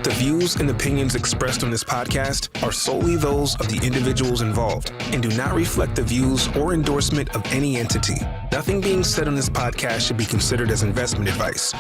The views and opinions expressed on this podcast are solely those of the individuals involved and do not reflect the views or endorsement of any entity. Nothing being said on this podcast should be considered as investment advice.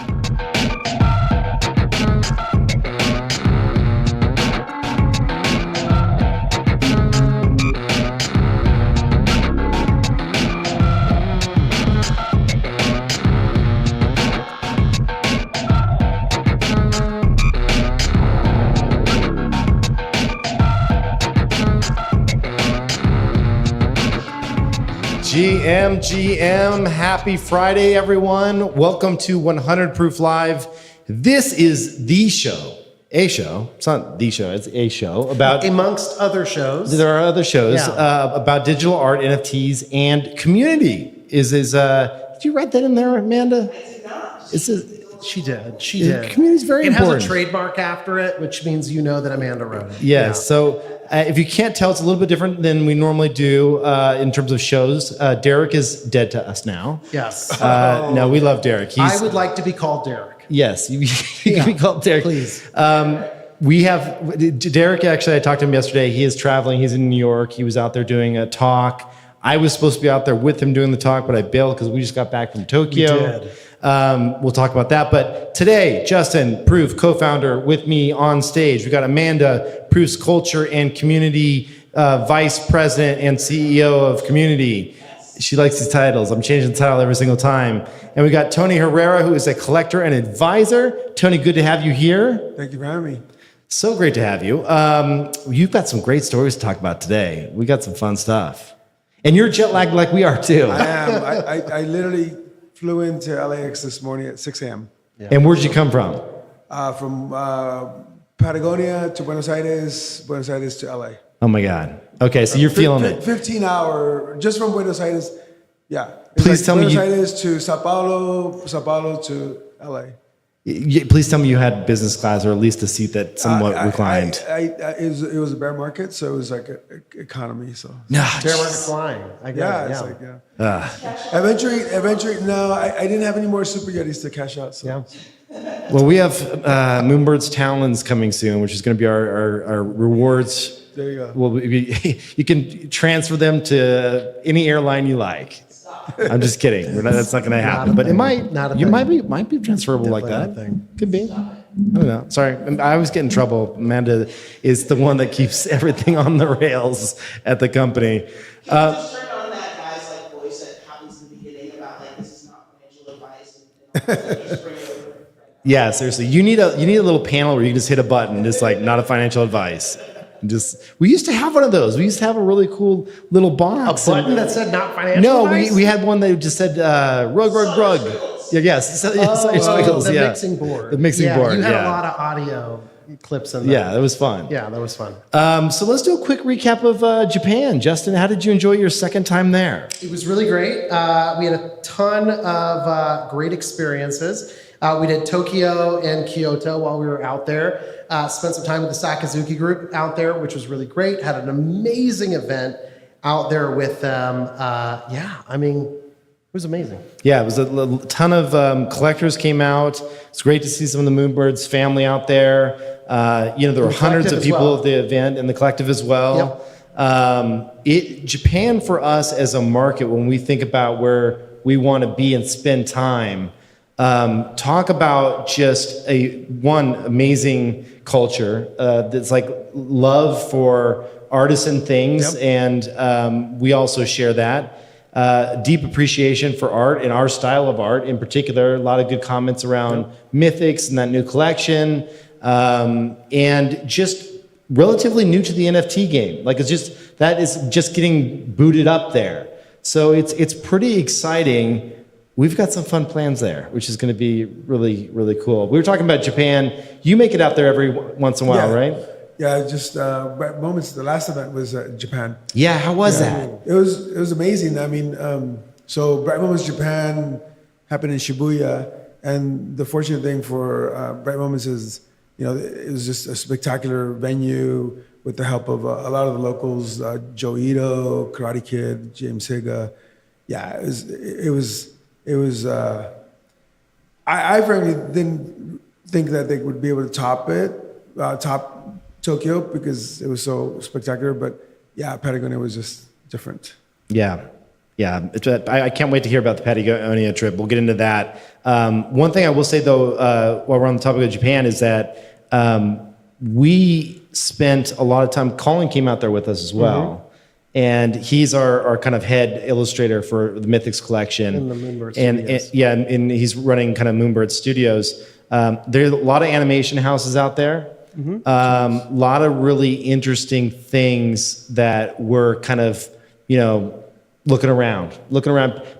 GM, happy Friday, everyone. Welcome to 100 Proof Live. This is the show, a show. It's not the show, it's a show about... Amongst other shows. There are other shows about digital art, NFTs, and community. Did you write that in there, Amanda? I did not. She did. She did. Community's very important. It has a trademark after it, which means you know that Amanda wrote it. Yes. Yeah. So if you can't tell, it's a little bit different than we normally do in terms of shows. Derek is dead to us now. Yes. No, we love Derek. I would like to be called Derek. Yes, you can be called Derek. Please. We have Derek. Actually, I talked to him yesterday. He is traveling. He's in New York. He was out there doing a talk. I was supposed to be out there with him doing the talk, but I bailed because we just got back from Tokyo. We did. We'll talk about that. But today, Justin, Proof, co-founder, with me on stage. We got Amanda, Proof's Culture and Community Vice President and CEO of Community. She likes these titles. I'm changing the title every single time. And we got Tony Herrera, who is a collector and advisor. Tony, good to have you here. Thank you for having me. So great to have you. You've got some great stories to talk about today. We got some fun stuff. And you're jet lagged like we are too. I am. I literally flew into LAX this morning at 6 a.m. Yeah. And where'd you come from? From Patagonia to Buenos Aires to LA. Oh my God. Okay, so you're feeling it. 15 hour, just from Buenos Aires. Yeah. Please tell me Buenos Aires to Sao Paulo to LA. Please tell me you had business class or at least a seat that somewhat reclined. It was a bear market, so it was like economy. So bear market flying. I get it. It's like Eventually, no, I didn't have any more Super Yetis to cash out. So. Yeah. Well, we have Moonbird's Talons coming soon, which is going to be our rewards. There you go. Well, you can transfer them to any airline you like. I'm just kidding. That's not going to happen, but it might. You might be transferable Definitely like that. Could be. I don't know. Sorry, I always get in trouble. Amanda is the one that keeps everything on the rails at the company. Just turn on that guy's like voice that happens in the beginning about like this is not financial advice. And just bring it over. Yeah, seriously. You need a little panel where you can just hit a button, just like not a financial advice. We used to have one of those. We used to have a really cool little box. A button that said not financial advice? No, we had one that just said rug. Yes. The mixing board. The mixing board. You had a lot of audio clips in there. Yeah, that was fun. Yeah, that was fun. So let's do a quick recap of Japan. Justin, how did you enjoy your second time there? It was really great. We had a ton of great experiences. We did Tokyo and Kyoto while we were out there. Spent some time with the Sakazuki group out there, which was really great. Had an amazing event out there with them. It was amazing. Yeah, it was a ton of collectors came out. It's great to see some of the Moonbirds family out there. There were hundreds of people at the event and the collective as well. Yep. Japan for us as a market, when we think about where we want to be and spend time, talk about just one amazing culture that's like love for artisan things, and we also share that. Deep appreciation for art and our style of art in particular. A lot of good comments around Mythics and that new collection, and just relatively new to the NFT game. Like that is just getting booted up there. So it's pretty exciting. We've got some fun plans there, which is going to be really, really cool. We were talking about Japan. You make it out there every once in a while, right? Yeah, just Bright Moments. The last event was Japan. Yeah, how was that? It was amazing. I mean, so Bright Moments Japan happened in Shibuya, and the fortunate thing for Bright Moments is, it was just a spectacular venue with the help of a lot of the locals, Joe Ito, Karate Kid, James Higa. Yeah, it was it was. I frankly didn't think that they would be able to top Tokyo because it was so spectacular. But yeah, Patagonia was just different. Yeah. Yeah, I can't wait to hear about the Patagonia trip. We'll get into that. One thing I will say, though, while we're on the topic of Japan, is that we spent a lot of time. Colin came out there with us as well, and he's our kind of head illustrator for the Mythics collection. In the Moonbird Studios. And he's running kind of Moonbird Studios. There are a lot of animation houses out there. A lot of really interesting things that we're kind of, looking around,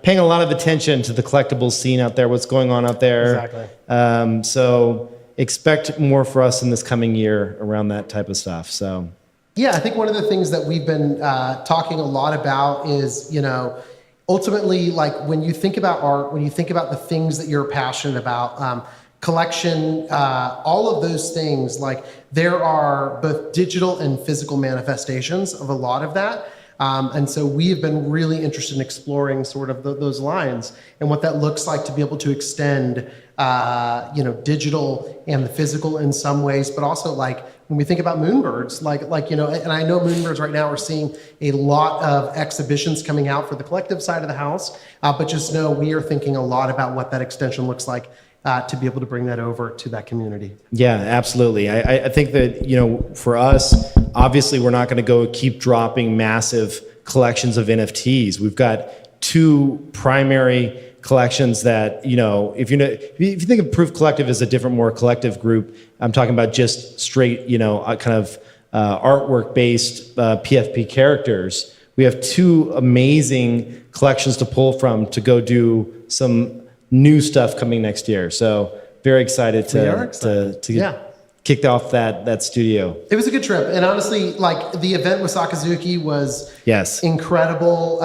paying a lot of attention to the collectibles scene out there, what's going on out there. Exactly. So expect more for us in this coming year around that type of stuff. So, yeah, I think one of the things that we've been talking a lot about is, ultimately, like when you think about art, when you think about the things that you're passionate about, collection, all of those things, like there are both digital and physical manifestations of a lot of that. And so we have been really interested in exploring sort of those lines and what that looks like to be able to extend, digital and the physical in some ways, but also like when we think about Moonbirds, and I know Moonbirds right now are seeing a lot of exhibitions coming out for the collective side of the house, but just know we are thinking a lot about what that extension looks like to be able to bring that over to that community. Yeah, absolutely. I think that, for us, obviously we're not going to go keep dropping massive collections of NFTs. We've got two primary collections that, if you think of Proof Collective as a different, more collective group, I'm talking about just straight, kind of artwork-based PFP characters. We have two amazing collections to pull from to go do some new stuff coming next year. So very excited to get kicked off that studio. It was a good trip. And honestly, like the event with Sakazuki was incredible.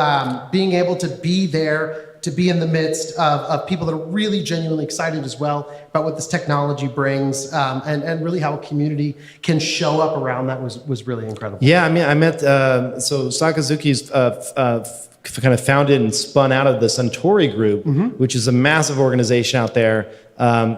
Being able to be there, to be in the midst of people that are really genuinely excited as well about what this technology brings, and really how a community can show up around that was really incredible. Yeah, I mean, I met, so Sakazuki's kind of founded and spun out of the Suntory Group, which is a massive organization out there.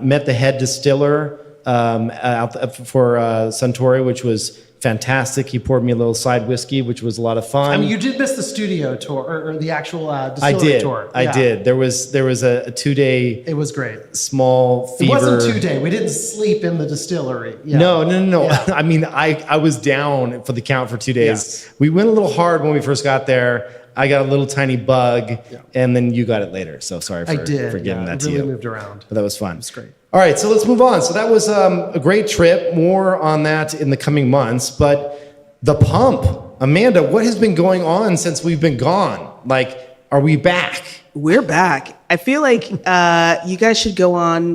Met the head distiller for Suntory, which was fantastic. He poured me a little side whiskey, which was a lot of fun. I mean, you did miss the studio tour or the actual distillery tour. I did. There was a 2-day. It was great. Small fever. It wasn't 2-day. We didn't sleep in the distillery. Yeah. No. Yeah. I mean, I was down for the count for 2 days. Yes. We went a little hard when we first got there. I got a little tiny bug, and then you got it later. So sorry for giving that to you. I really moved around. But that was fun. It's great. All right, so let's move on. So that was a great trip. More on that in the coming months. But the pump, Amanda, what has been going on since we've been gone? Like, are we back? We're back. I feel like you guys should go on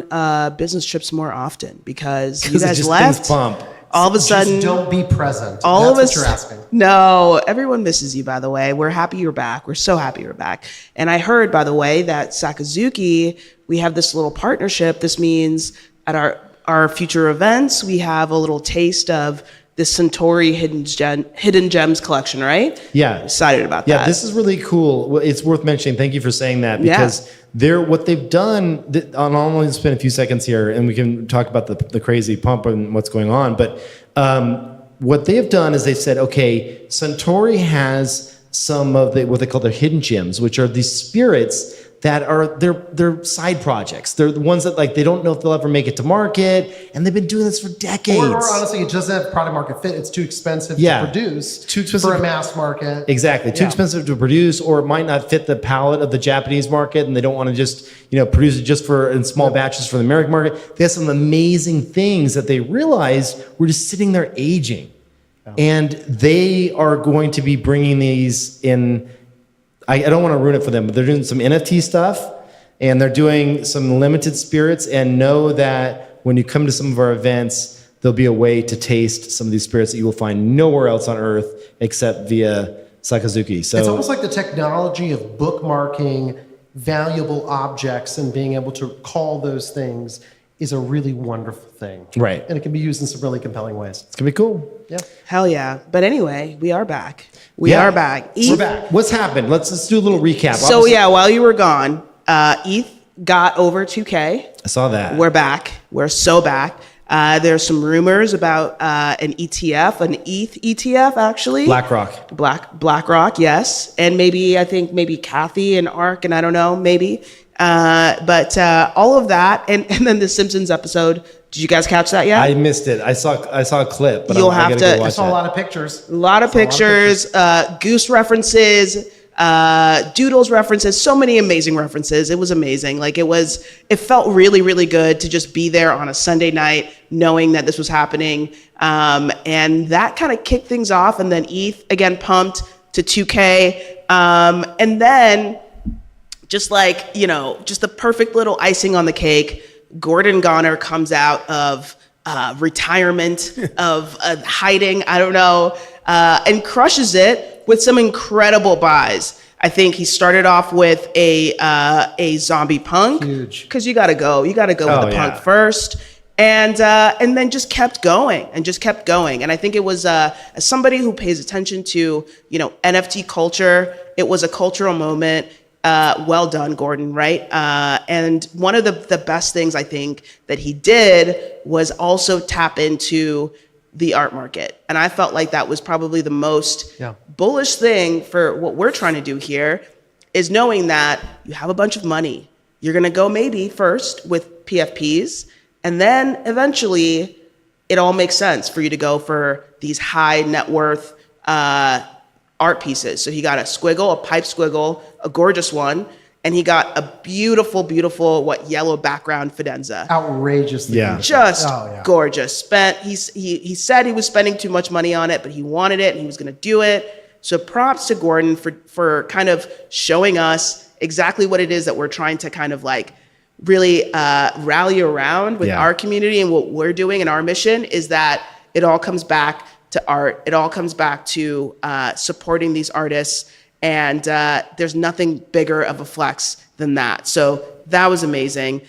business trips more often because you guys left. Pump. All of a sudden, just don't be present. All That's of us. What you're asking. No, everyone misses you. By the way, we're happy you're back. We're so happy you're back. And I heard, by the way, that Sakazuki, we have this little partnership. This means at our future events, we have a little taste of the Suntory Hidden Gems collection, right? Yeah. Excited about that. Yeah, this is really cool. Well, it's worth mentioning. Thank you for saying that because what they've done, I'll only spend a few seconds here and we can talk about the crazy pump and what's going on. But what they have done is they've said, okay, Suntory has some of what they call their hidden gems, which are these spirits that are they're side projects. They're the ones that they don't know if they'll ever make it to market, and they've been doing this for decades. Or honestly, it doesn't have product market fit. It's too expensive to produce. Too expensive for a mass market. Exactly, too expensive to produce, or it might not fit the palette of the Japanese market, and they don't want to just produce it just in small batches for the American market. They have some amazing things that they realized were just sitting there aging, and they are going to be bringing these in. I don't want to ruin it for them, but they're doing some NFT stuff and they're doing some limited spirits, and know that when you come to some of our events, there'll be a way to taste some of these spirits that you will find nowhere else on earth except via Sakazuki. So it's almost like the technology of bookmarking valuable objects and being able to call those things is a really wonderful thing. Right. And it can be used in some really compelling ways. It's going to be cool. Yeah. Hell yeah. But anyway, we are back. We are back. We're back. What's happened? Let's do a little recap. So while you were gone, ETH got over 2K. I saw that. We're back. We're so back. There's some rumors about an ETF, an ETH ETF, actually. BlackRock, yes. And maybe Kathy and ARK, and I don't know, maybe. But all of that, and then the Simpsons episode. Did you guys catch that yet? I missed it. I saw a clip, but You'll I have gotta to- go watch I saw it. a lot of pictures. A lot of pictures, Goose references, Doodles references, so many amazing references. It was amazing. It felt really, really good to just be there on a Sunday night, knowing that this was happening. And that kind of kicked things off. And then ETH again pumped to 2K. And then just the perfect little icing on the cake, Gordon Goner comes out of retirement, of hiding, I don't know, and crushes it with some incredible buys. I think he started off with a zombie punk. Huge. Because you gotta go with the punk first. And then just kept going. And I think it was, as somebody who pays attention to, NFT culture, it was a cultural moment. Well done, Gordon, right? And one of the best things I think that he did was also tap into the art market. And I felt like that was probably the most bullish thing for what we're trying to do here, is knowing that you have a bunch of money. You're gonna go maybe first with PFPs, and then eventually it all makes sense for you to go for these high net worth art pieces. So he got a squiggle, a pipe squiggle, a gorgeous one, and he got a beautiful, yellow background Fidenza. Outrageously. Yeah. beautiful. Just Oh, yeah. gorgeous. He said he was spending too much money on it, but he wanted it and he was going to do it. So props to Gordon for kind of showing us exactly what it is that we're trying to kind of really rally around with our community, and what we're doing, and our mission is that it all comes back to art. It all comes back to supporting these artists. And there's nothing bigger of a flex than that. So that was amazing.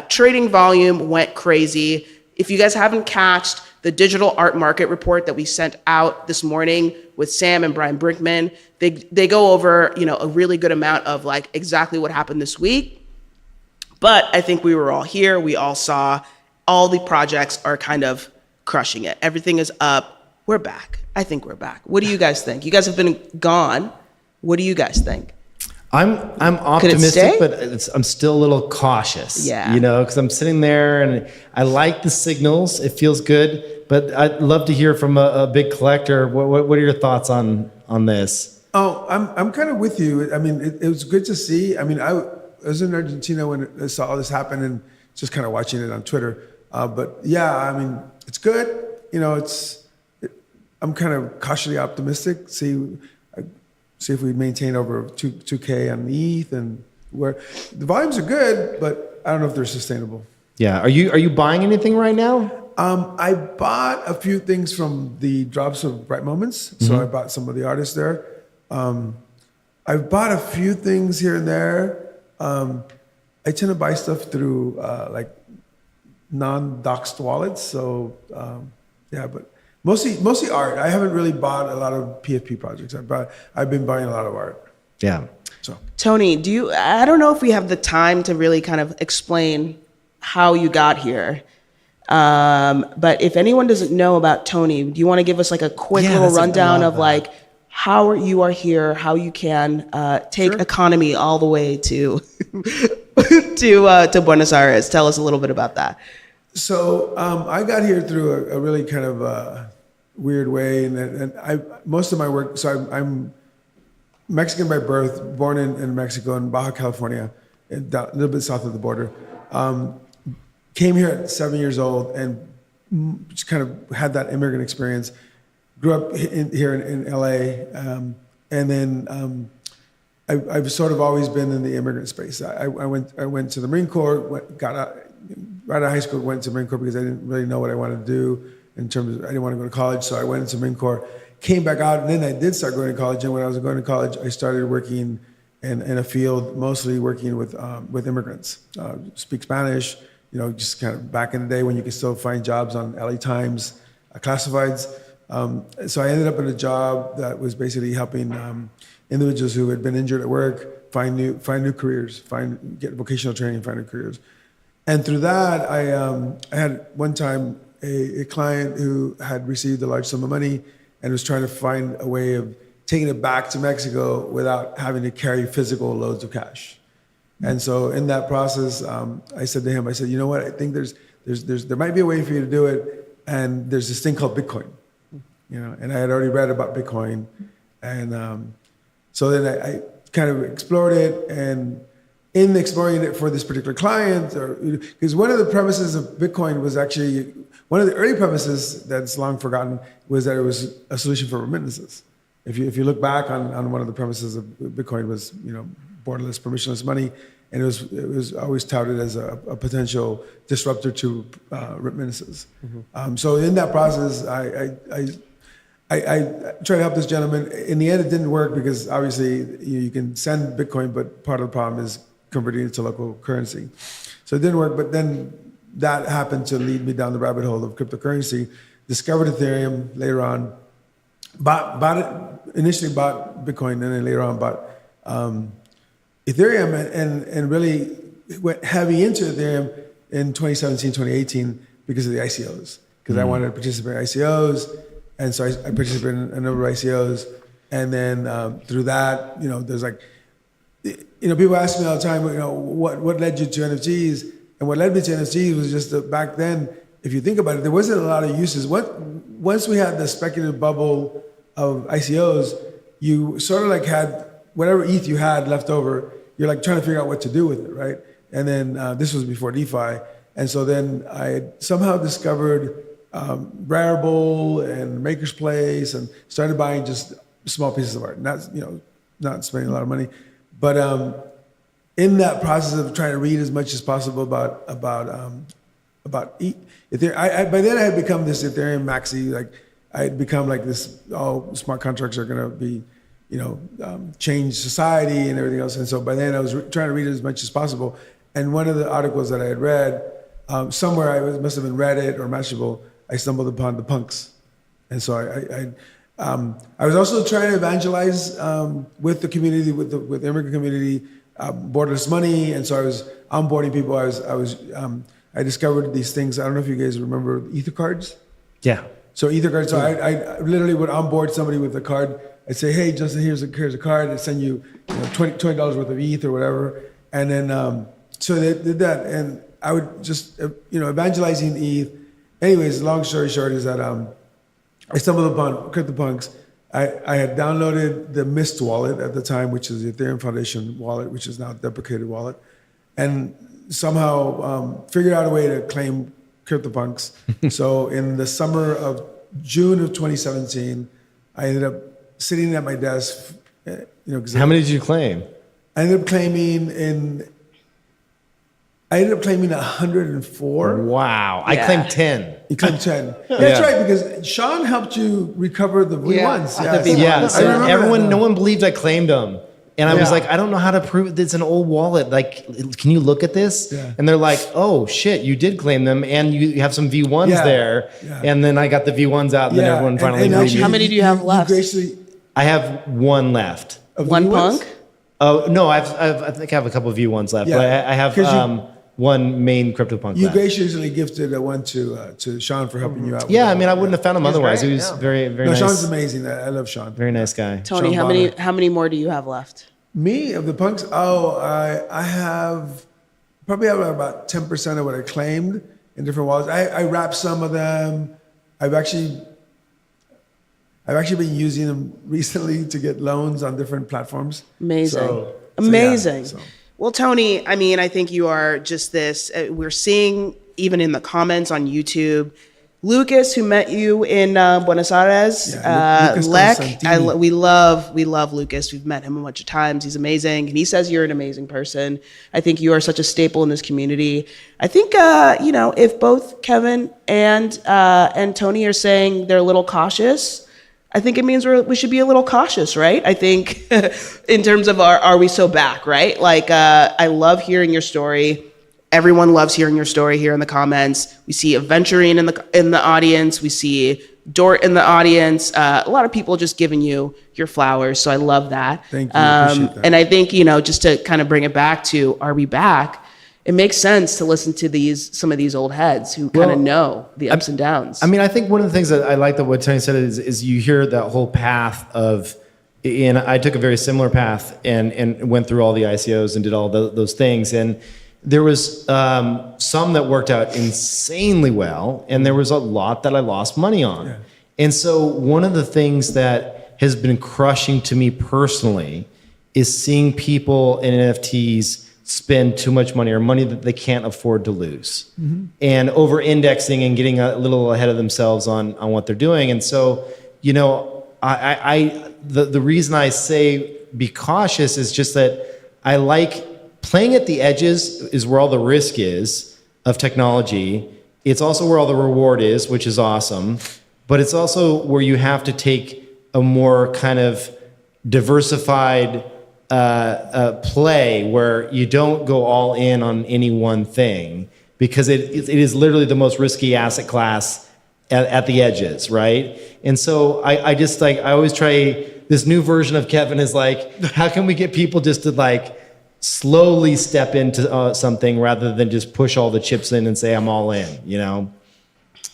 Trading volume went crazy. If you guys haven't catched the digital art market report that we sent out this morning with Sam and Brian Brinkman, they go over a really good amount of exactly what happened this week. But I think we were all here. We all saw all the projects are kind of crushing it. Everything is up. We're back. I think we're back. What do you guys think? You guys have been gone. What do you guys think? I'm optimistic, stay? but I'm still a little cautious. Yeah. Because I'm sitting there and I like the signals. It feels good, but I'd love to hear from a big collector. What are your thoughts on this? Oh, I'm kind of with you. I mean, it was good to see. I mean, I was in Argentina when I saw all this happen and just kind of watching it on Twitter. But yeah, I mean, it's good. I'm kind of cautiously optimistic. See if we maintain over 2K on ETH, and where the volumes are good, but I don't know if they're sustainable. Yeah. Are you buying anything right now? I bought a few things from the drops of Bright Moments. So I bought some of the artists there. I've bought a few things here and there. I tend to buy stuff through non-doxed wallets. So but mostly art. I haven't really bought a lot of PFP projects. I've been buying a lot of art. Yeah. So Tony, I don't know if we have the time to really kind of explain how you got here. But if anyone doesn't know about Tony, do you want to give us a quick little rundown of how you are here, how you can take economy all the way to to Buenos Aires? Tell us a little bit about that. So I got here through a really kind of weird way, and most of my work. So I'm Mexican by birth, born in Mexico, in Baja California, a little bit south of the border. Came here at 7 years old and just kind of had that immigrant experience. Grew up here in LA, and then I've sort of always been in the immigrant space. I went to the Marine Corps, got out. Right out of high school, went to Marine Corps because I didn't really know what I wanted to do in terms of, I didn't want to go to college, so I went into Marine Corps, came back out, and then I did start going to college, and when I was going to college, I started working in a field, mostly working with immigrants. Speak Spanish, just kind of back in the day when you could still find jobs on LA Times, classifieds. So I ended up in a job that was basically helping individuals who had been injured at work, find new careers, get vocational training, find new careers. And through that, I had one time a client who had received a large sum of money and was trying to find a way of taking it back to Mexico without having to carry physical loads of cash. And so in that process, I said to him, I said, you know what, I think there might be a way for you to do it. And there's this thing called Bitcoin, and I had already read about Bitcoin. And so then I kind of explored it, and in exploring it for this particular client, because one of the premises of Bitcoin was actually, one of the early premises that's long forgotten was that it was a solution for remittances. If you look back on one of the premises of Bitcoin was, borderless, permissionless money, and it was always touted as a potential disruptor to remittances. So in that process, I tried to help this gentleman. In the end, it didn't work because obviously you can send Bitcoin, but part of the problem is converting it to local currency. So it didn't work, but then that happened to lead me down the rabbit hole of cryptocurrency. Discovered Ethereum later on, initially bought Bitcoin, and then later on bought Ethereum, and really went heavy into Ethereum in 2017, 2018 because of the ICOs, because I wanted to participate in ICOs. And so I participated in a number of ICOs. And then through that, there's like, people ask me all the time, what led you to NFTs? And what led me to NFTs was just that back then, if you think about it, there wasn't a lot of uses. Once we had the speculative bubble of ICOs, you sort of like had whatever ETH you had left over, you're like trying to figure out what to do with it, right? And then this was before DeFi. And so then I somehow discovered Rarible and Maker's Place, and started buying just small pieces of art, not spending a lot of money. But in that process of trying to read as much as possible about Ethereum, by then I had become this Ethereum maxi. Like I had become like this. Oh, smart contracts are going to be, change society and everything else. And so by then I was trying to read it as much as possible. And one of the articles that I had read somewhere, I must have been Reddit or Mashable, I stumbled upon the punks. And so I was also trying to evangelize with the community, with the immigrant community, borderless money. And so I was onboarding people. I discovered these things. I don't know if you guys remember Ether cards. Yeah. So Ether cards. So I literally would onboard somebody with a card. I'd say, hey, Justin, here's a card. I'd send you, $20 worth of ETH or whatever. And then so they did that, and I would just evangelizing ETH. Anyways, long story short is that I stumbled upon CryptoPunks. I had downloaded the Mist wallet at the time, which is the Ethereum Foundation wallet, which is now a deprecated wallet, and somehow figured out a way to claim CryptoPunks. So in the summer of June of 2017, I ended up sitting at my desk. How many did you claim? I ended up claiming 104. Wow. I claimed 10. You claimed 10. That's right, because Sean helped you recover the V1s. Yeah. So no one believed I claimed them. And I was like, I don't know how to prove it's an old wallet. Like, can you look at this? Yeah. And they're like, oh shit, you did claim them, and you have some V1s there. Yeah. And then I got the V1s out, and then everyone finally believed me. How many do you have left? I have one left. One punk? Oh no, I think I have a couple of V1s left. Yeah. But I have one main CryptoPunk left. You graciously gifted one to Sean for helping you out. Yeah, I mean, I wouldn't have found him otherwise. He was very, very nice. Sean's amazing. I love Sean. Very nice guy. Tony, how many more do you have left? Me, of the punks? Oh, I have about 10% of what I claimed in different wallets. I wrapped some of them. I've actually been using them recently to get loans on different platforms. Amazing. Amazing. Well, Tony, I mean, I think you are just this. We're seeing even in the comments on YouTube, Lucas, who met you in Buenos Aires, Lek. We love Lucas. We've met him a bunch of times. He's amazing, and he says you're an amazing person. I think you are such a staple in this community. I think if both Kevin and Tony are saying they're a little cautious, I think it means we should be a little cautious, right? I think in terms of are we so back, right? Like I love hearing your story. Everyone loves hearing your story here in the comments. We see Aventurine in the audience. We see Dort in the audience, a lot of people just giving you your flowers. So I love that. Thank you. Appreciate that. And I think, just to kind of bring it back to, are we back? It makes sense to listen to some of these old heads who kind of know the ups and downs. I mean, I think one of the things that I like that what Tony said is you hear that whole path of, and I took a very similar path and went through all the ICOs and did all those things. And there was some that worked out insanely well, and there was a lot that I lost money on. Yeah. And so one of the things that has been crushing to me personally is seeing people in NFTs spend too much money or money that they can't afford to lose, and over-indexing and getting a little ahead of themselves on what they're doing. And so, the reason I say be cautious is just that I like playing at the edges is where all the risk is of technology. It's also where all the reward is, which is awesome, but it's also where you have to take a more kind of diversified play where you don't go all in on any one thing, because it is literally the most risky asset class at the edges, right? And so I just I always try, this new version of Kevin is like, how can we get people just to slowly step into something rather than just push all the chips in and say I'm all in,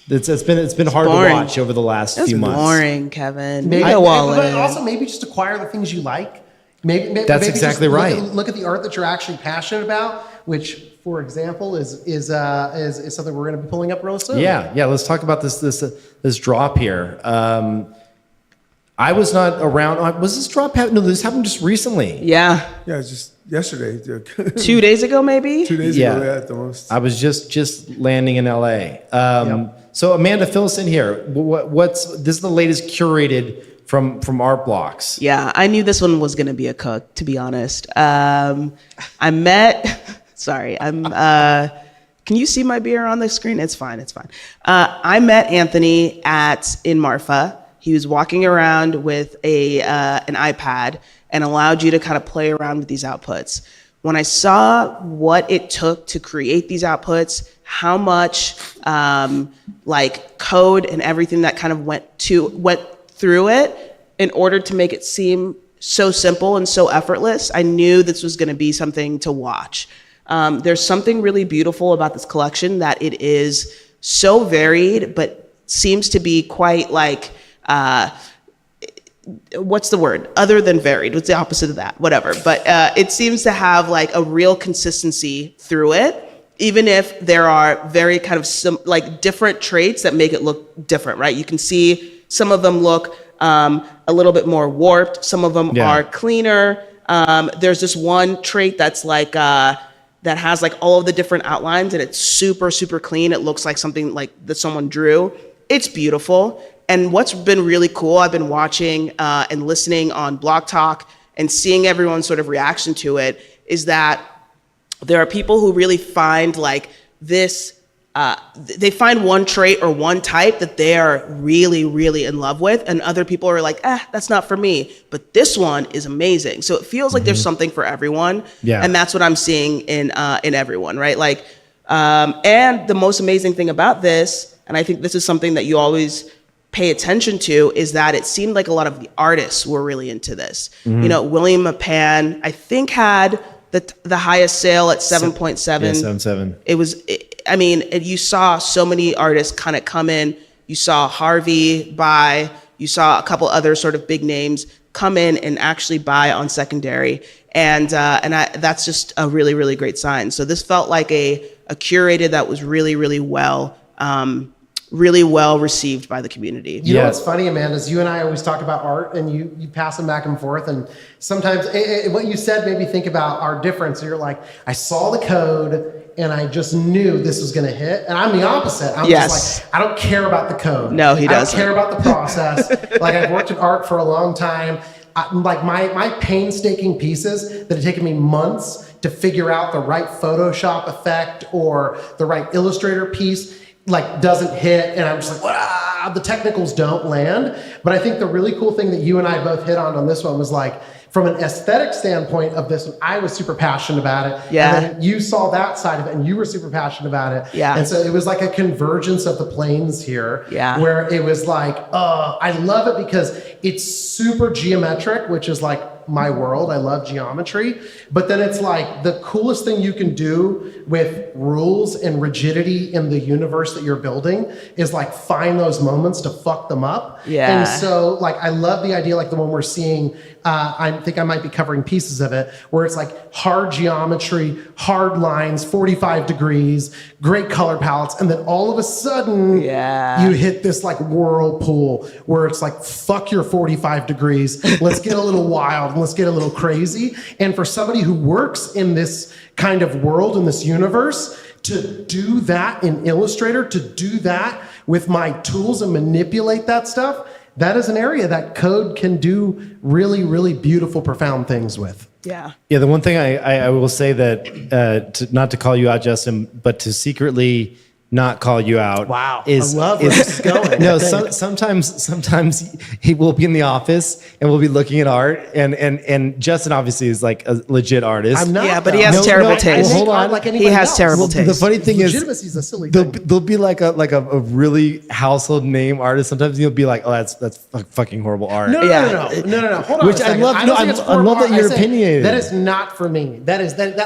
It's been hard to watch over the last few months. It's boring, Kevin. But also maybe just acquire the things you like. Maybe that's exactly right. Look at the art that you're actually passionate about, which, for example, is something we're going to be pulling up real soon. Yeah. Let's talk about this drop here. I was not around. Was this drop happening? No, this happened just recently. Yeah. Yeah, it's just yesterday. 2 days ago, maybe. 2 days ago, at the most. I was just landing in LA. So Amanda, fill us in here. This is the latest curated from Art Blocks. Yeah, I knew this one was going to be a cook, to be honest. I met. Sorry, can you see my beer on the screen? It's fine. I met Anthony in Marfa. He was walking around with an iPad and allowed you to kind of play around with these outputs. When I saw what it took to create these outputs, how much code and everything that kind of went through it in order to make it seem so simple and so effortless, I knew this was going to be something to watch. There's something really beautiful about this collection, that it is so varied, but seems to be quite what's the word? Other than varied. What's the opposite of that? Whatever. But it seems to have a real consistency through it, even if there are very kind of different traits that make it look different, right? You can see some of them look a little bit more warped. Some of them are cleaner. There's this one trait that's that has all of the different outlines, and it's super, super clean. It looks like something that someone drew. It's beautiful. And what's been really cool, I've been watching and listening on Block Talk and seeing everyone's sort of reaction to it, is that there are people who really find this, they find one trait or one type that they are really, really in love with, and other people are like, that's not for me, but this one is amazing. So it feels like there's something for everyone. Yeah. And that's what I'm seeing in everyone, right? And the most amazing thing about this, and I think this is something that you always pay attention to, is that it seemed like a lot of the artists were really into this. William Mapan, I think, had the highest sale at 7.7. Yeah, 7.7. It was, you saw so many artists kind of come in. You saw Harvey buy. You saw a couple other sort of big names come in and actually buy on secondary. And that's just a really, really great sign. So this felt like a curated that was really, really well received by the community. You know what's funny, Amanda, is you and I always talk about art, and you pass them back and forth, and sometimes what you said made me think about our difference. And you're like, I saw the code and I just knew this was going to hit, and I'm the opposite. I'm just I don't care about the code. No, he doesn't. I don't care about the process. I've worked in art for a long time. My painstaking pieces that have taken me months to figure out the right Photoshop effect or the right Illustrator piece doesn't hit, and I'm just the technicals don't land. But I think the really cool thing that you and I both hit on this one was like, from an aesthetic standpoint of this one, I was super passionate about it. Yeah. And then you saw that side of it and you were super passionate about it. Yeah. And so it was like a convergence of the planes here. Yeah. Where it was like, I love it because it's super geometric, which is like my world. I love geometry. But then it's like the coolest thing you can do with rules and rigidity in the universe that you're building is like find those moments to fuck them up. Yeah. And so like I love the idea like the one we're seeing. I think I might be covering pieces of it where it's like hard geometry, hard lines, 45 degrees, great color palettes, and then all of a sudden you hit this like whirlpool where it's like fuck your 45 degrees. Let's get a little wild and let's get a little crazy. And for somebody who works in this kind of world, in this universe, to do that in Illustrator, to do that with my tools and manipulate that stuff, that is an area that code can do really, really beautiful, profound things with. Yeah. Yeah, the one thing I will say that, not to call you out, Justin, but to secretly not call you out. Wow. Is, I love where this is going. No, sometimes he will be in the office and we'll be looking at art and Justin obviously is like a legit artist. I'm not. Yeah, but he has terrible taste. Well, hold on. Like He has terrible taste. The funny thing is, legitimacy is a silly thing. there'll be like a really household name artist. Sometimes you'll be like, oh, that's fucking horrible art. No. Hold on. Which a I second. love. don't No, think it's I horrible love that art. you're I say opinionated. That is not for me. That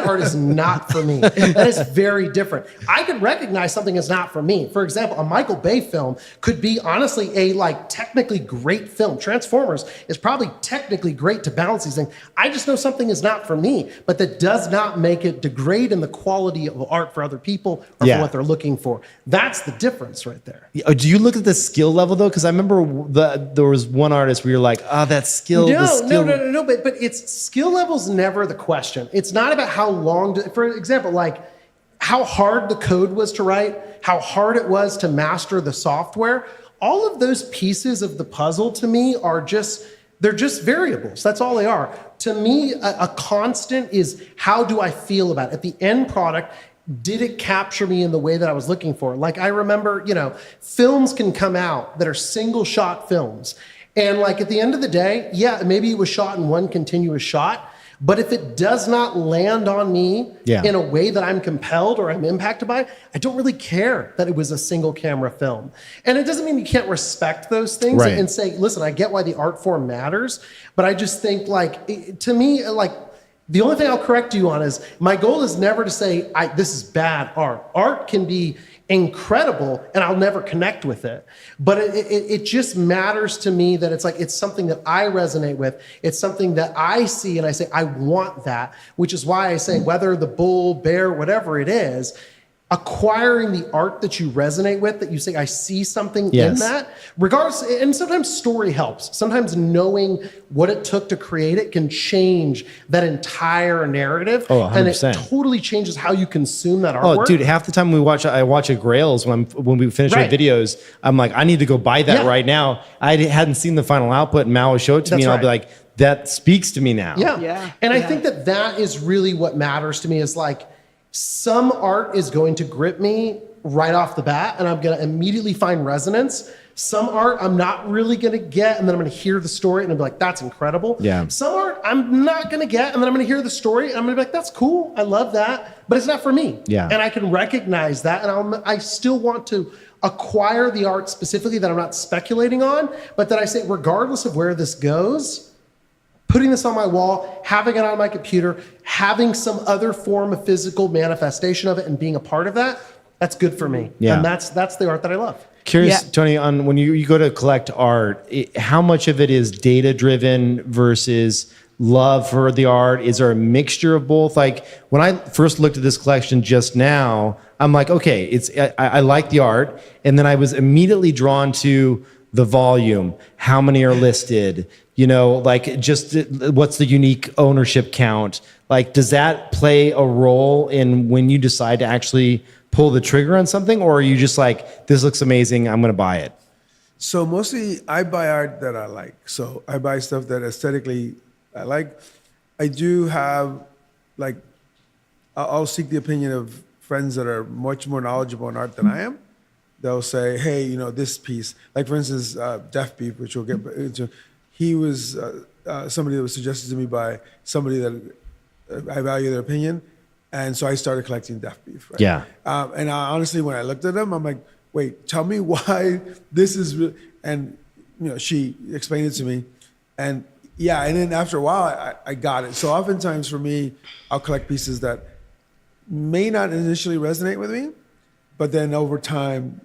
art is not for me. That is very different. I could recognize something as not for me. For example, a Michael Bay film could be honestly a like technically great film. Transformers is probably technically great to balance these things. I just know something is not for me, but that does not make it degrade in the quality of art for other people or for what they're looking for. That's the difference right there. Do you look at the skill level though? Because I remember there was one artist where you're like, oh, that skill. No. But it's skill level's never the question. It's not about how long. For example, like how hard the code was to write, how hard it was to master the software. All of those pieces of the puzzle to me are they're just variables. That's all they are. To me, a constant is how do I feel about it? At the end product, did it capture me in the way that I was looking for? Like I remember, films can come out that are single shot films. And like at the end of the day, yeah, maybe it was shot in one continuous shot. But if it does not land on me in a way that I'm compelled or I'm impacted by, I don't really care that it was a single camera film. And it doesn't mean you can't respect those things and say, listen, I get why the art form matters. But I just think to me, like the only thing I'll correct you on is my goal is never to say, this is bad art. Art can be incredible and I'll never connect with it. But it just matters to me that it's something that I resonate with. It's something that I see and I say, I want that, which is why I say whether the bull, bear, whatever it is, acquiring the art that you resonate with, that you say, I see something in that, regardless, and sometimes story helps. Sometimes knowing what it took to create it can change that entire narrative. Oh, 100%. And it totally changes how you consume that artwork. Oh, dude, half the time I watch at Grails when we finish our videos, I'm like, I need to go buy that right now. I hadn't seen the final output and Mal will show it to me and I'll be like, that speaks to me now. Yeah. And I think that is really what matters to me is like, some art is going to grip me right off the bat and I'm going to immediately find resonance. Some art I'm not really going to get and then I'm going to hear the story and I'll be like, that's incredible. Yeah. Some art I'm not going to get and then I'm going to hear the story and I'm going to be like, that's cool. I love that, but it's not for me. Yeah. And I can recognize that and I still want to acquire the art specifically that I'm not speculating on, but that I say, regardless of where this goes, putting this on my wall, having it on my computer, having some other form of physical manifestation of it and being a part of that, that's good for me. Yeah. And that's the art that I love. Curious, Tony, on when you go to collect art, how much of it is data-driven versus love for the art? Is there a mixture of both? Like when I first looked at this collection just now, I'm like, okay, I like the art. And then I was immediately drawn to the volume, how many are listed, like just what's the unique ownership count? Like, does that play a role in when you decide to actually pull the trigger on something? Or are you just like, this looks amazing, I'm going to buy it? So mostly I buy art that I like. So I buy stuff that aesthetically I like. I do have, I'll seek the opinion of friends that are much more knowledgeable in art than I am. they'll say, hey, you know, this piece, like for instance, DEAFBEEF, which we'll get into, he was somebody that was suggested to me by somebody that I value their opinion. And so I started collecting DEAFBEEF. Right? Yeah. And honestly, when I looked at them, I'm like, wait, tell me why this is real. And, you know, she explained it to me. And yeah, and then after a while, I got it. So oftentimes for me, I'll collect pieces that may not initially resonate with me, but then over time,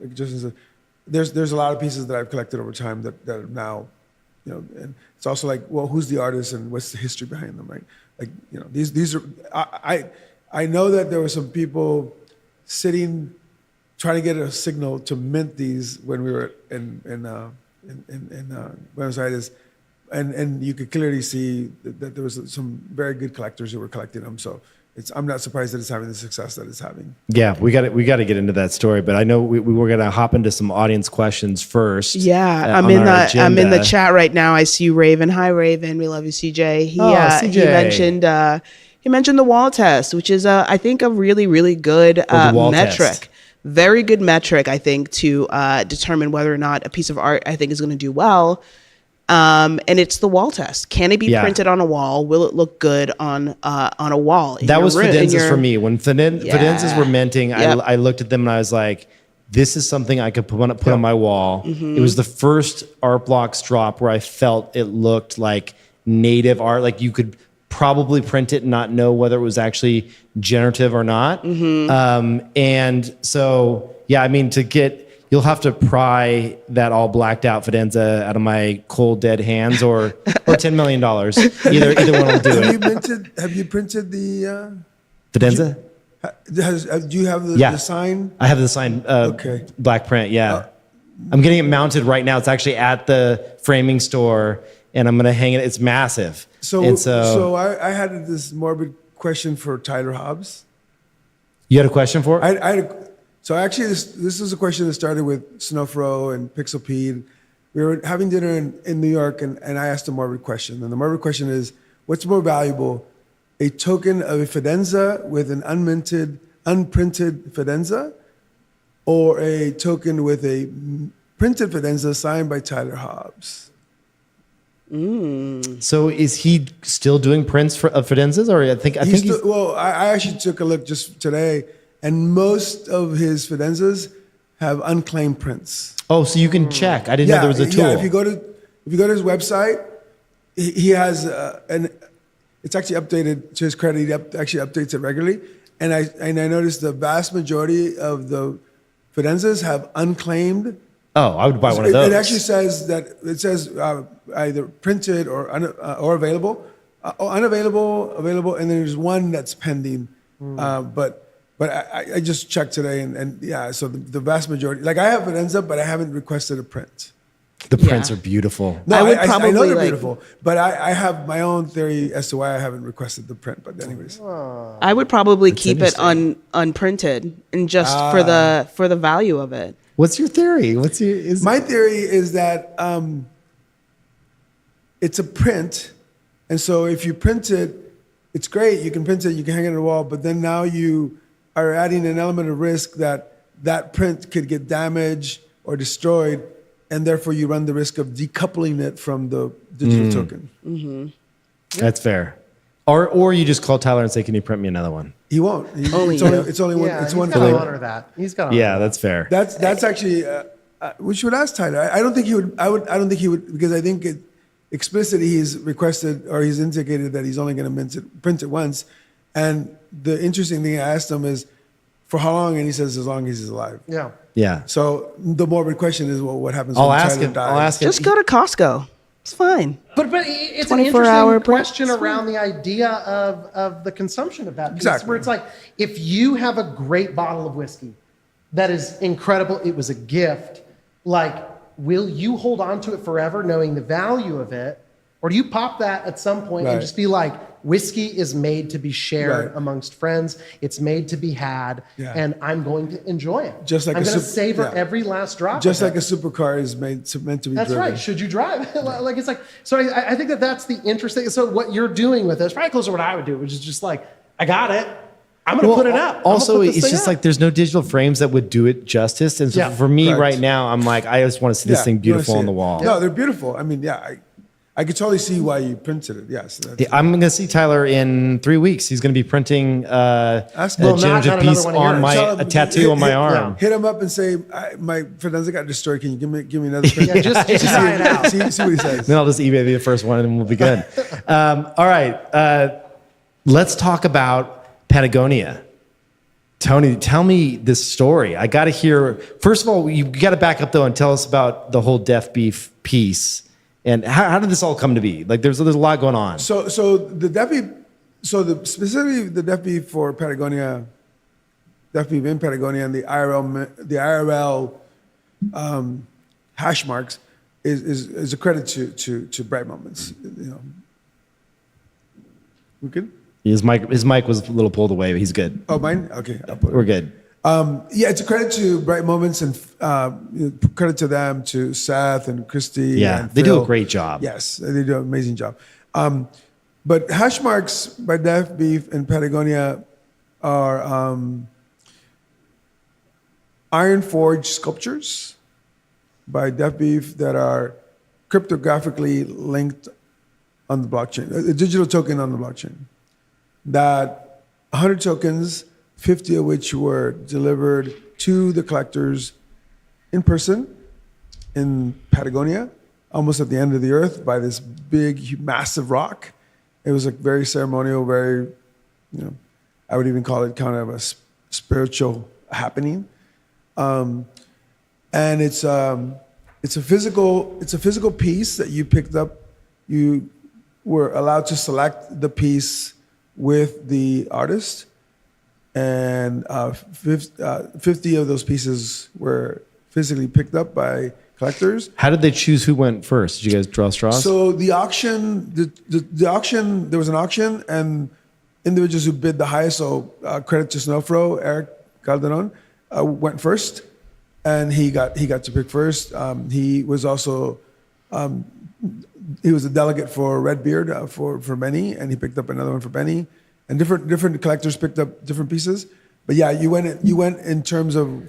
there's a lot of pieces that I've collected over time that are now, you know, and it's also like, well, who's the artist and what's the history behind them, right? Like, you know, these are, I know that there were some people sitting, trying to get a signal to mint these when we were in Buenos Aires, and you could clearly see that there was some very good collectors who were collecting them. So I'm not surprised that it's having the success that it's having. Yeah, we got to get into that story, but I know we were going to hop into some audience questions first. Yeah, I'm in the chat right now. I see Raven. Hi, Raven. We love you, CJ. CJ. He mentioned the wall test, which is I think a really, really good metric. Test. Very good metric, I think, to determine whether or not a piece of art I think is going to do well. And it's the wall test. Can it be printed on a wall? Will it look good on a wall? That was Fidenza's for me. When Fidenzas were minting, I looked at them and I was like, this is something I could put on my wall. Mm-hmm. It was the first Art Blocks drop where I felt it looked like native art. Like you could probably print it and not know whether it was actually generative or not. Mm-hmm. And so, yeah, I mean, you'll have to pry that all blacked out Fidenza out of my cold, dead hands or $10 million. Either one will do it. Have you printed the Fidenza? Do you have the sign? I have the sign black print, yeah. I'm getting it mounted right now. It's actually at the framing store, and I'm going to hang it. It's massive. So I had this morbid question for Tyler Hobbs. You had a question for it? So actually, this is a question that started with Snowfro and Pixelpede. We were having dinner in New York, and I asked a morbid question. And the morbid question is, what's more valuable, a token of a Fidenza with an unprinted Fidenza, or a token with a printed Fidenza signed by Tyler Hobbs? So is he still doing prints of Fidenzas, or I think he's well, I actually took a look just today, and most of his Fidenzas have unclaimed prints. Oh, so you can check. I didn't know there was a tool. Yeah, if you go to his website, he has it's actually updated to his credit. He actually updates it regularly, and I noticed the vast majority of the Fidenzas have unclaimed. Oh, I would buy one of those. It actually says either printed or available, unavailable, available, and then there's one that's pending. But I just checked today, and yeah, so the vast majority, like I have Fidenza, but I haven't requested a print. The prints are beautiful. No, I know they're beautiful, but I have my own theory as to why I haven't requested the print. But anyways, I would probably keep it unprinted and just for the value of it. What's your theory? My theory is that it's a print, and so if you print it, it's great. You can print it, you can hang it on the wall, but then now you are adding an element of risk that print could get damaged or destroyed, and therefore you run the risk of decoupling it from the digital token. Mm-hmm. That's fair. Or you just call Tyler and say, "Can you print me another one?" He won't. It's only one. It's one. He's got to honor that. He's got. Yeah, that's fair. That's actually. We should ask Tyler. I don't think he would. I don't think he would, because I think explicitly he's requested or he's indicated that he's only going to print it once. And the interesting thing I asked him is, for how long? And he says, as long as he's alive. Yeah. Yeah. So the morbid question is, well, what happens I'll when ask Tyler him. dies? I'll ask him. Just go to Costco. It's fine. But it's 24-hour an interesting print. question around the idea of the consumption of that piece. Exactly. Where it's like, if you have a great bottle of whiskey that is incredible, it was a gift, like, will you hold on to it forever knowing the value of it? Or do you pop that at some point and just be like, whiskey is made to be shared amongst friends. It's made to be had, and I'm going to enjoy it. Just like I'm going to savor every last drop. Just like a supercar is meant to be driven. That's right. Should you drive? Like, it's like, so I think that's the interesting. So what you're doing with this, probably closer to what I would do, which is just like, I got it. I'm going to put it up. I'm gonna Also, put this it's thing just up. like there's no digital frames that would do it justice. And so Yeah. for me Correct. right now, I'm like, I just want to see this thing you wanna beautiful see on the it. wall. No, they're beautiful. I mean, I could totally see why you printed it. Yes. Yeah, I'm going to see Tyler in 3 weeks. He's going to be printing a Well, not generative another piece one of on yours. my Tell him- a tattoo on my hit- arm. Hit him up and say, my Fidenza got destroyed. Can you give me another print? Yeah, just try it out. See what he says. Then I'll just eBay the first one and we'll be good. All right. Let's talk about Patagonia. Tony, tell me this story. I got to hear. First of all, you got to back up though and tell us about the whole DEAFBEEF piece and how did this all come to be? Like, there's a lot going on. So the DEAFBEEF, specifically the DEAFBEEF for Patagonia, DEAFBEEF in Patagonia, and the IRL Hashmarks is a credit to Bright Moments. You know, we good? His mic was a little pulled away, but he's good. Oh, mine? Okay, I'll put it. We're good. Yeah, it's a credit to Bright Moments and credit to them, to Seth and Christy. Yeah, and they do Phil. a great job. Yes, they do an amazing job. But Hashmarks by DEAFBEEF and Patagonia are iron forged sculptures by DEAFBEEF that are cryptographically linked on the blockchain, a digital token on the blockchain. That 100 tokens, 50 of which were delivered to the collectors in person in Patagonia, almost at the end of the earth by this big, massive rock. It was a very ceremonial, very, I would even call it kind of a spiritual happening. And it's a physical piece that you picked up. You were allowed to select the piece with the artist, and 50 of those pieces were physically picked up by collectors. How did they choose who went first? Did you guys draw straws? So the auction, the auction, there was an auction, and individuals who bid the highest. So credit to Snowfro, Eric Calderon, went first, and he got to pick first. He was also he was a delegate for Redbeard for Benny, and he picked up another one for Benny, and different collectors picked up different pieces. But yeah, you went in terms of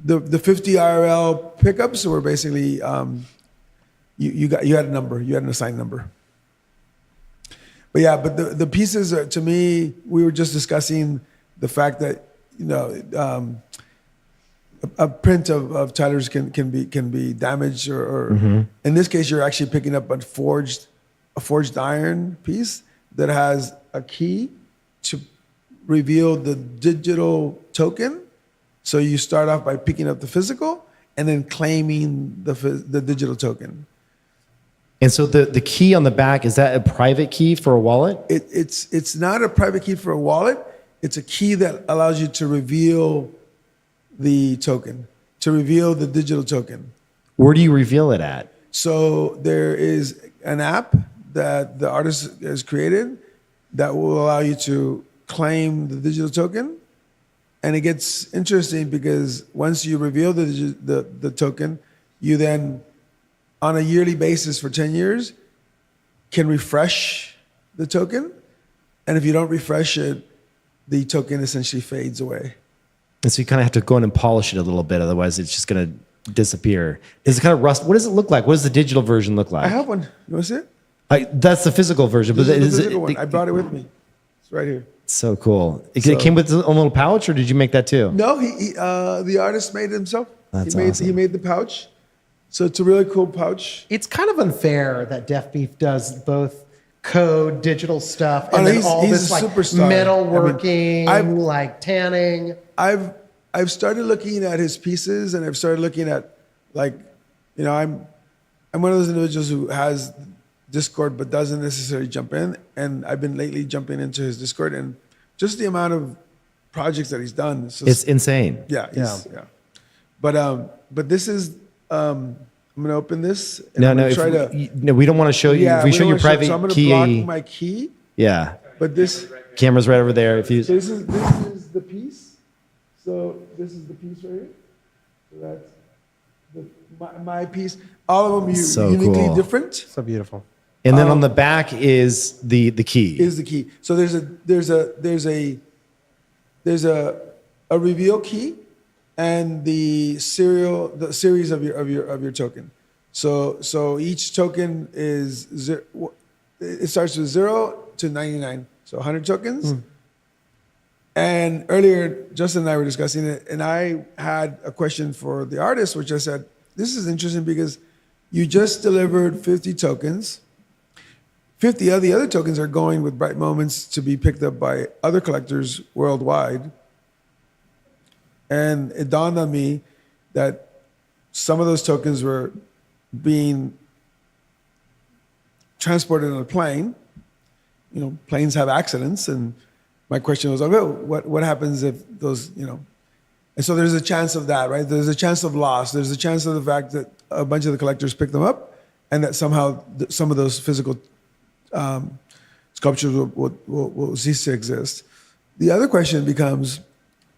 the 50 IRL pickups were basically you had a number, you had an assigned number. But yeah, but the pieces are, to me, we were just discussing the fact that a print of Tyler's can be damaged or in this case you're actually picking up a forged iron piece that has a key to reveal the digital token. So you start off by picking up the physical and then claiming the digital token. And so the key on the back, is that a private key for a wallet? It's not a private key for a wallet. It's a key that allows you to reveal the token, to reveal the digital token. Where do you reveal it at? So there is an app that the artist has created that will allow you to claim the digital token. And it gets interesting because once you reveal the token, you then, on a yearly basis for 10 years, can refresh the token. And if you don't refresh it, the token essentially fades away. And so you kind of have to go in and polish it a little bit, otherwise it's just going to disappear. Is it kind of rust? What does it look like? What does the digital version look like? I have one. You want to see it? That's the physical version, but This is is the physical it? one. I brought it with me. It's right here. So cool. It So- came with a little pouch, or did you make that too? No, the artist made it himself. That's he awesome. made the pouch. So it's a really cool pouch. It's kind of unfair that DEAFBEEF does both code, digital stuff, and Oh, then he's- all he's this a like superstar. metalworking, I mean, like tanning. I've started looking at his pieces, and I've started looking at, like, I'm one of those individuals who has Discord but doesn't necessarily jump in, and I've been lately jumping into his Discord, and just the amount of projects that he's done. It's insane. Yeah. But this is. I'm gonna open this. And No, I'm no, gonna try no, we don't want to show you. If we we show don't your wanna private so I'm gonna key, block my key. yeah, But this. camera's right over there. If you, So this is the piece. So this is the piece right here. So that's my piece. All of them So uniquely cool. different So beautiful. and then on the back is the key. is the key. So there's a there's a reveal key and the series of your token. So each token is it starts with 0 to 99, so 100 tokens. And earlier, Justin and I were discussing it, and I had a question for the artist, which I said, this is interesting because you just delivered 50 tokens. 50 of the other tokens are going with Bright Moments to be picked up by other collectors worldwide. And it dawned on me that some of those tokens were being transported on a plane. You know, planes have accidents, and my question was, okay, what happens if those, you know? And so there's a chance of that, right? There's a chance of loss. There's a chance of the fact that a bunch of the collectors pick them up, and that somehow some of those physical sculptures will cease to exist. The other question becomes,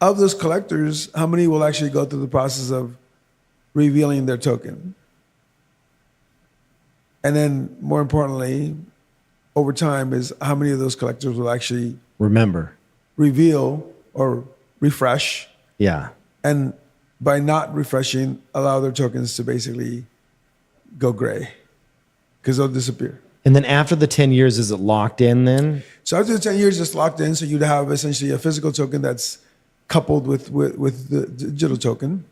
of those collectors, how many will actually go through the process of revealing their token? And then, more importantly, over time, is how many of those collectors will actually reveal or refresh? Yeah. And by not refreshing, allow their tokens to basically go gray because they'll disappear. And then after the 10 years, is it locked in then? So after the 10 years, it's locked in. So you'd have essentially a physical token that's coupled with the digital token.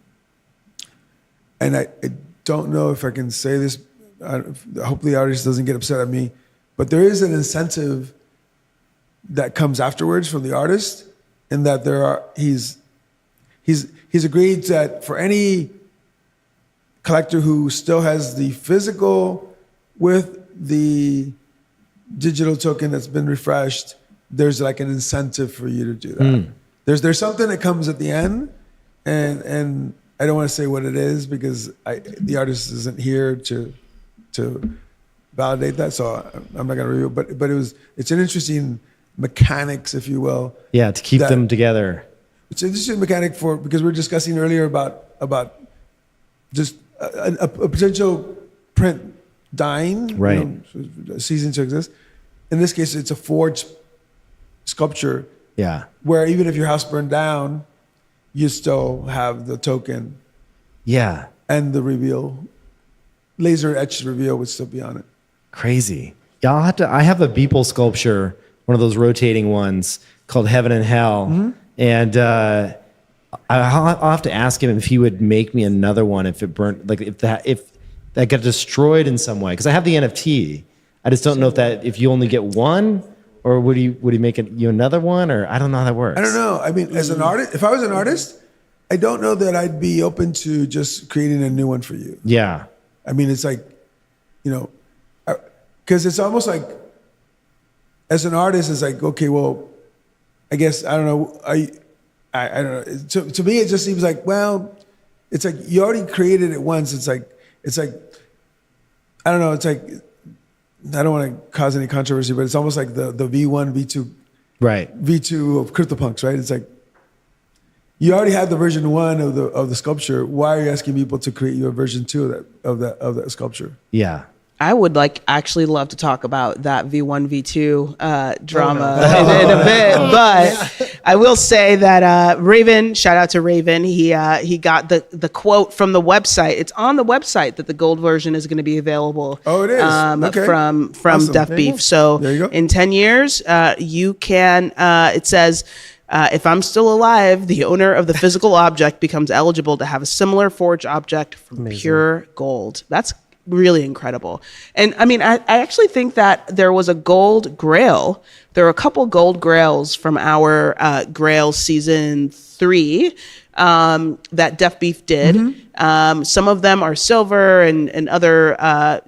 And I don't know if I can say this. Hopefully the artist doesn't get upset at me. But there is an incentive that comes afterwards from the artist, in that he's agreed that for any collector who still has the physical with the digital token that's been refreshed, there's like an incentive for you to do that. There's something that comes at the end, and I don't want to say what it is because the artist isn't here to validate that, so I'm not going to reveal. But it's an interesting mechanics, if you will. Yeah, to keep them together. It's an interesting mechanic because we were discussing earlier about just a potential print dying, right? Ceasing to exist. In this case, it's a forged sculpture. Yeah. Where even if your house burned down, you still have the token. Yeah. And the reveal, laser etched reveal would still be on it. Crazy. Yeah, I have a Beeple sculpture, one of those rotating ones called Heaven and Hell. And I'll have to ask him if he would make me another one if it burnt, like if that got destroyed in some way. Because I have the NFT. I just don't know if you only get one, or would he make you another one, or I don't know how that works. I don't know. I mean, as an artist, if I was an artist, I don't know that I'd be open to just creating a new one for you. Yeah. I mean, it's like, because it's almost like, as an artist, it's like, okay, well, I guess, I don't know. I don't know. To me, it just seems like, well, it's like you already created it once. It's like, I don't know. It's like, I don't want to cause any controversy, but it's almost like the V1, V2, right? V2 of CryptoPunks, right? It's like you already had the version 1 of the sculpture. Why are you asking people to create you a version 2 of that sculpture? Yeah. I would actually love to talk about that V1, V2 drama in a bit, but I will say that Raven, shout out to Raven, he got the quote from the website. It's on the website that the gold version is going to be available. Oh, it is. Okay. From Awesome. DEAFBEEF. So there you go. in 10 years, you can. It says. If I'm still alive, the owner of the physical object becomes eligible to have a similar forged object from pure gold. That's really incredible. And I mean, I actually think that there was a gold grail. There were a couple gold grails from our Grail season 3 that DEAFBEEF did. Some of them are silver and other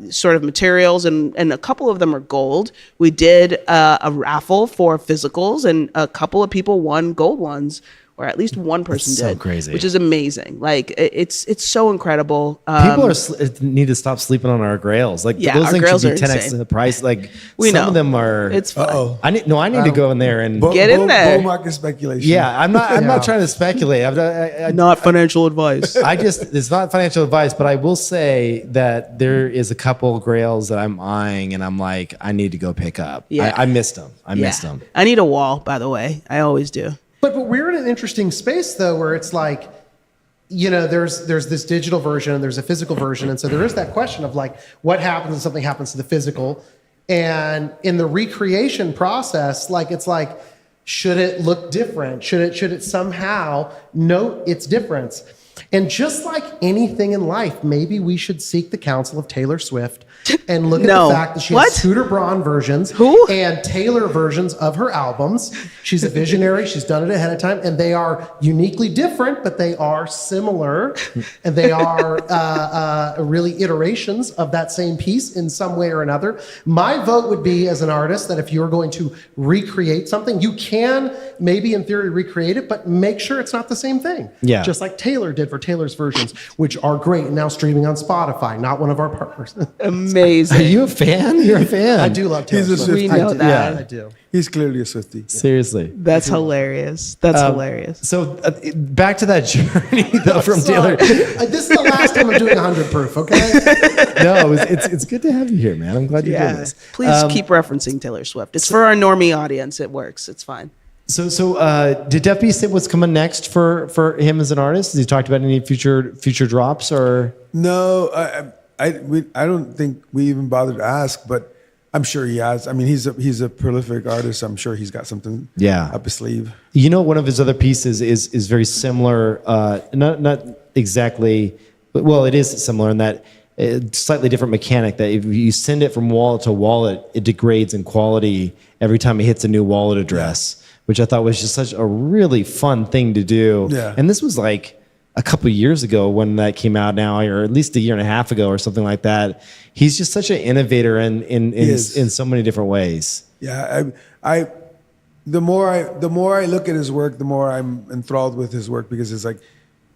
sort of materials, and a couple of them are gold. We did a raffle for physicals, and a couple of people won gold ones, or at least one person That's so did, crazy. which is amazing. Like it's so incredible. People need to stop sleeping on our grails. Like those our things grails should be are 10x insane. the price. Like We some know. of them are. It's fun. I need to go in there and Get in there. Bull market speculation. yeah. I'm not trying to speculate. Not financial advice. It's not financial advice, but I will say that there is a couple grails that I'm eyeing, and I'm like, I need to go pick up. Yeah. I missed them. I missed them. I need a wall, by the way. I always do. But we're in an interesting space though, where it's like, you know, there's this digital version and there's a physical version. And so there is that question of like, what happens when something happens to the physical? And in the recreation process, like, it's like, should it look different? Should it somehow note its difference? And just like anything in life, maybe we should seek the counsel of Taylor Swift and look at the fact that she has Scooter Braun versions and Taylor versions of her albums. She's a visionary. She's done it ahead of time. And they are uniquely different, but they are similar. And they are really iterations of that same piece in some way or another. My vote would be, as an artist, that if you're going to recreate something, you can maybe in theory recreate it, but make sure it's not the same thing. Yeah. Just like Taylor did for Taylor's versions, which are great and now streaming on Spotify, not one of our partners. Amazing. Are you a fan? You're a fan. I do love Taylor He's a Swift. We know that. Yeah, I do. He's clearly a Swiftie. Seriously. That's hilarious. That's hilarious. So back to that journey though from Taylor. This is the last time I'm doing 100 proof, okay? No, it's good to have you here, man. I'm glad you're doing this. Please keep referencing Taylor Swift. It's for our normie audience. It works. It's fine. So did DEAFBEEF say what's coming next for him as an artist? Has he talked about any future drops or? No, I don't think we even bothered to ask, but I'm sure he has. I mean, he's a prolific artist. I'm sure he's got something up his sleeve. You know, one of his other pieces is very similar. Not exactly, but well, it is similar in that slightly different mechanic. That if you send it from wallet to wallet, it degrades in quality every time it hits a new wallet address. Which I thought was just such a really fun thing to do. Yeah. And this was like a couple of years ago when that came out now, or at least a year and a half ago or something like that. He's just such an innovator in so many different ways. Yeah, the more I look at his work, the more I'm enthralled with his work, because it's like,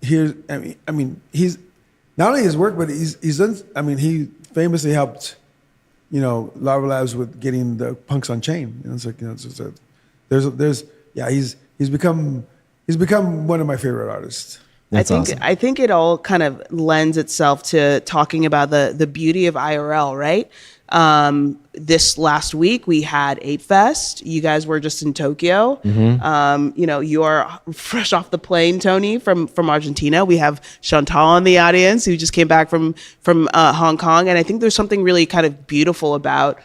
I mean, he's not only his work, but he's done. I mean, he famously helped, you know, Lava Labs with getting the Punks on Chain. You know, it's like, you know, he's become one of my favorite artists. That's awesome. I think it all kind of lends itself to talking about the beauty of IRL, right? This last week we had Ape Fest. You guys were just in Tokyo. You know, you are fresh off the plane, Tony, from Argentina. We have Chantal in the audience who just came back from Hong Kong, and I think there's something really kind of beautiful about,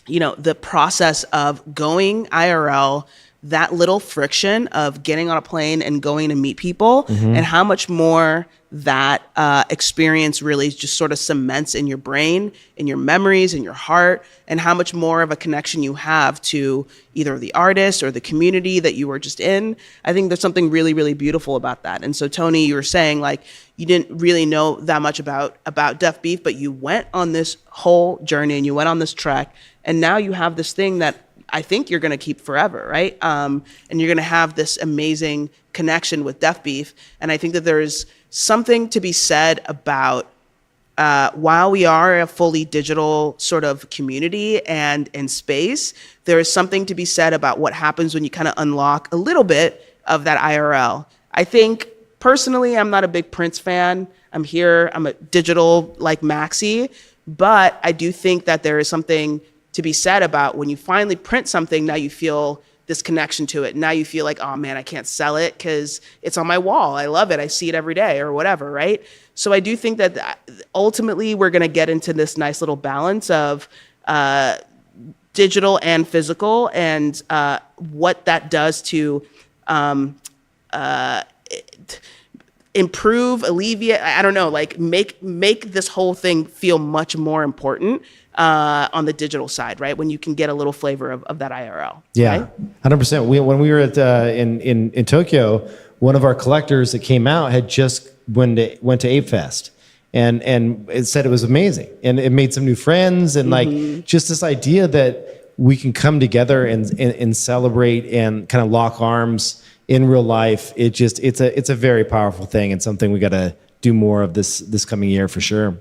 you know, the process of going IRL, that little friction of getting on a plane and going to meet people, and how much more that experience really just sort of cements in your brain, in your memories, in your heart, and how much more of a connection you have to either the artist or the community that you were just in. I think there's something really, really beautiful about that. And so, Tony, you were saying like you didn't really know that much about DEAFBEEF, but you went on this whole journey and you went on this trek, and now you have this thing that I think you're going to keep forever, right? And you're going to have this amazing connection with DEAFBEEF. And I think that there's something to be said about while we are a fully digital sort of community and in space, there is something to be said about what happens when you kind of unlock a little bit of that IRL. I think personally, I'm not a big Prince fan. I'm a digital like maxi, but I do think that there is something to be said about when you finally print something, now you feel this connection to it. Now you feel like, oh man, I can't sell it because it's on my wall. I love it. I see it every day or whatever, right? So I do think that ultimately we're going to get into this nice little balance of digital and physical, and what that does to improve, alleviate, I don't know, like make this whole thing feel much more important on the digital side, right? When you can get a little flavor of that IRL. Yeah, right? 100%. When we were at in Tokyo, one of our collectors that came out had just went to Ape Fest, and it said it was amazing, and it made some new friends, and like just this idea that we can come together and celebrate and kind of lock arms in real life. It's a very powerful thing, and something we got to do more of this coming year for sure.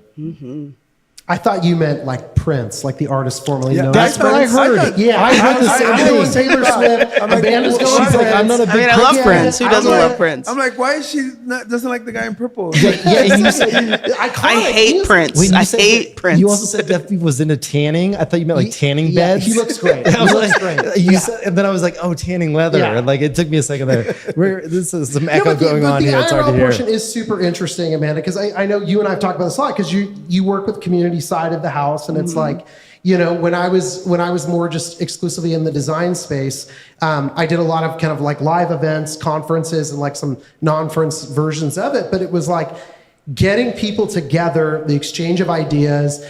I thought you meant like Prince, like the artist formerly known. That's what I heard. Yeah, I heard the same thing. Taylor Swift. Amanda's going She's like, I'm not a big I love Prince. Who doesn't love Prince? I'm like, why is she doesn't like the guy in purple? Yeah, you said, I hate Prince. I hate Prince. You also said DEAFBEEF was into tanning. I thought you meant like tanning beds. He looks great. I was He looks like, great. you said, and then I was like, oh, tanning leather. Yeah. And like, it took me a second there. This is some echo but going on here. The It's hard to IRL hear. portion is super interesting, Amanda, because I know you and I have talked about this a lot, because you work with community side of the house, and it's like, you know, when I was more just exclusively in the design space, I did a lot of kind of like live events, conferences, and like some non-conference versions of it. But it was like getting people together, the exchange of ideas,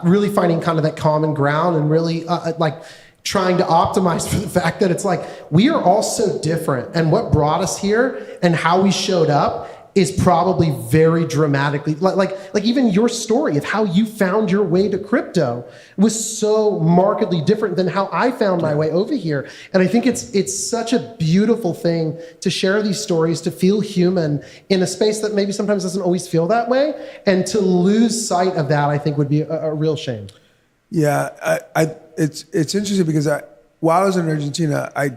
really finding kind of that common ground, and really like trying to optimize for the fact that it's like we are all so different, and what brought us here and how we showed up is probably very dramatically like even your story of how you found your way to crypto was so markedly different than how I found my way over here. And I think it's such a beautiful thing to share these stories, to feel human in a space that maybe sometimes doesn't always feel that way, and to lose sight of that, I think, would be a real shame. Yeah, it's interesting because while I was in Argentina, I